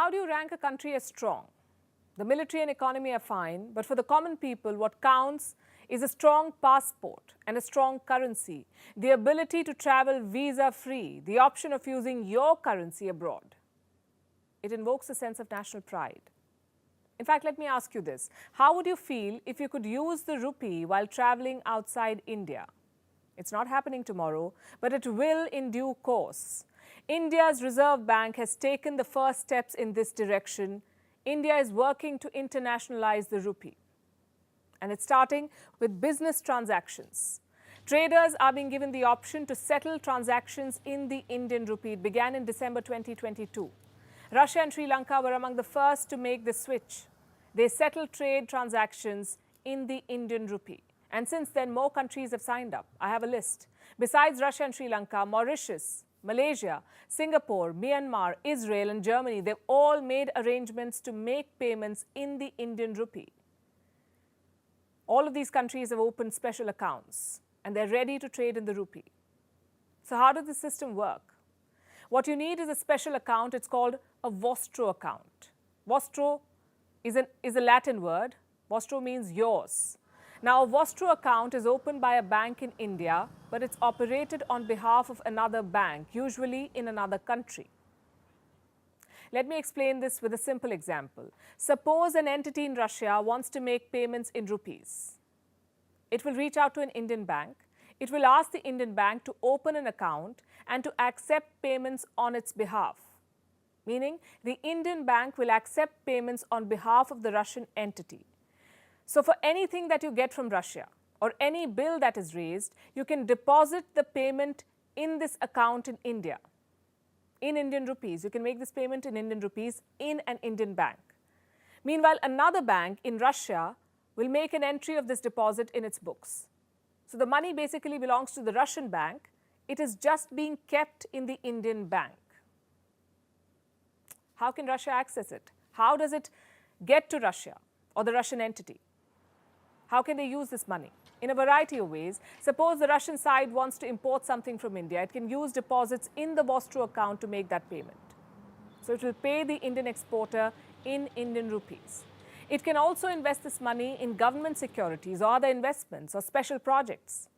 How do you rank a country as strong? The military and economy are fine, but for the common people, what counts is a strong passport and a strong currency, the ability to travel visa-free, the option of using your currency abroad. It invokes a sense of national pride. In fact, let me ask you this. How would you feel if you could use the rupee while traveling outside India? It's not happening tomorrow, but it will in due course. India's Reserve Bank has taken the first steps in this direction. India is working to internationalize the rupee. And it's starting with business transactions. Traders are being given the option to settle transactions in the Indian rupee. It began in December 2022. Russia and Sri Lanka were among the first to make the switch. They settled trade transactions in the Indian rupee. And since then, more countries have signed up. I have a list. Besides Russia and Sri Lanka, Mauritius, Malaysia, Singapore, Myanmar, Israel and Germany, they've all made arrangements to make payments in the Indian rupee. All of these countries have opened special accounts and they're ready to trade in the rupee. So how does the system work? What you need is a special account. It's called a vostro account. Vostro is a Latin word. Vostro means yours. Now, a vostro account is opened by a bank in India, but it's operated on behalf of another bank, usually in another country. Let me explain this with a simple example. Suppose an entity in Russia wants to make payments in rupees. It will reach out to an Indian bank. It will ask the Indian bank to open an account and to accept payments on its behalf. Meaning, the Indian bank will accept payments on behalf of the Russian entity. So for anything that you get from Russia or any bill that is raised, you can deposit the payment in this account in India. In Indian rupees. You can make this payment in Indian rupees in an Indian bank. Meanwhile, another bank in Russia will make an entry of this deposit in its books. So the money basically belongs to the Russian bank. It is just being kept in the Indian bank. How can Russia access it? How does it get to Russia or the Russian entity? How can they use this money? In a variety of ways. Suppose the Russian side wants to import something from India. It can use deposits in the vostro account to make that payment. So it will pay the Indian exporter in Indian rupees. It can also invest this money in government securities or other investments or special projects.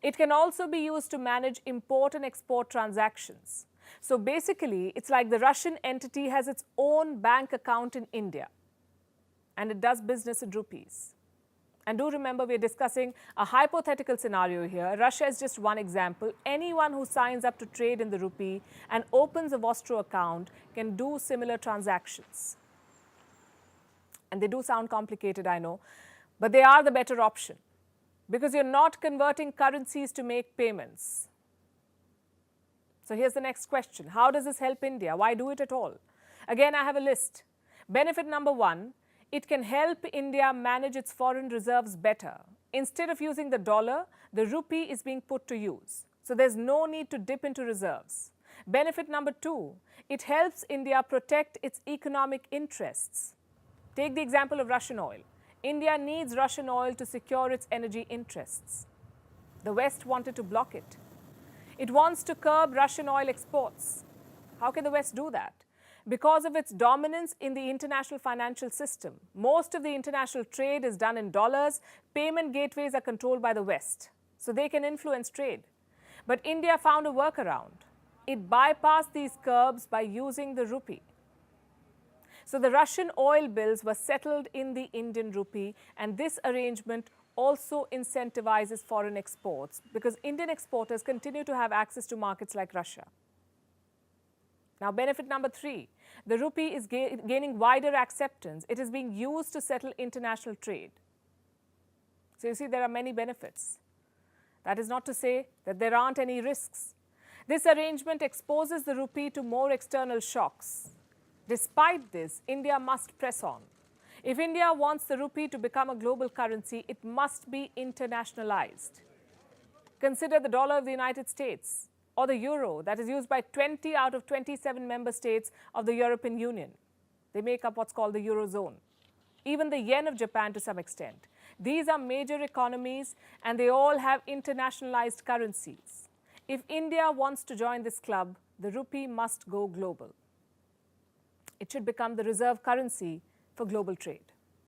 It can also be used to manage import and export transactions. So basically, it's like the Russian entity has its own bank account in India and it does business in rupees. And do remember, we're discussing a hypothetical scenario here. Russia is just one example. Anyone who signs up to trade in the rupee and opens a vostro account can do similar transactions. And they do sound complicated, I know, but they are the better option because you're not converting currencies to make payments. So here's the next question. How does this help India? Why do it at all? Again, I have a list. Benefit number one, it can help India manage its foreign reserves better. Instead of using the dollar, the rupee is being put to use. So there's no need to dip into reserves. Benefit number two, it helps India protect its economic interests. Take the example of Russian oil. India needs Russian oil to secure its energy interests. The West wanted to block it. It wants to curb Russian oil exports. How can the West do that? Because of its dominance in the international financial system. Most of the international trade is done in dollars. Payment gateways are controlled by the West, so they can influence trade. But India found a workaround. It bypassed these curbs by using the rupee. So the Russian oil bills were settled in the Indian rupee, and this arrangement also incentivizes foreign exports because Indian exporters continue to have access to markets like Russia. Now, benefit number three, the rupee is gaining wider acceptance. It is being used to settle international trade. So you see, there are many benefits. That is not to say that there aren't any risks. This arrangement exposes the rupee to more external shocks. Despite this, India must press on. If India wants the rupee to become a global currency, it must be internationalized. Consider the dollar of the United States or the euro that is used by 20 out of 27 member states of the European Union. They make up what's called the Eurozone. Even the yen of Japan to some extent. These are major economies and they all have internationalized currencies. If India wants to join this club, the rupee must go global. It should become the reserve currency for global trade.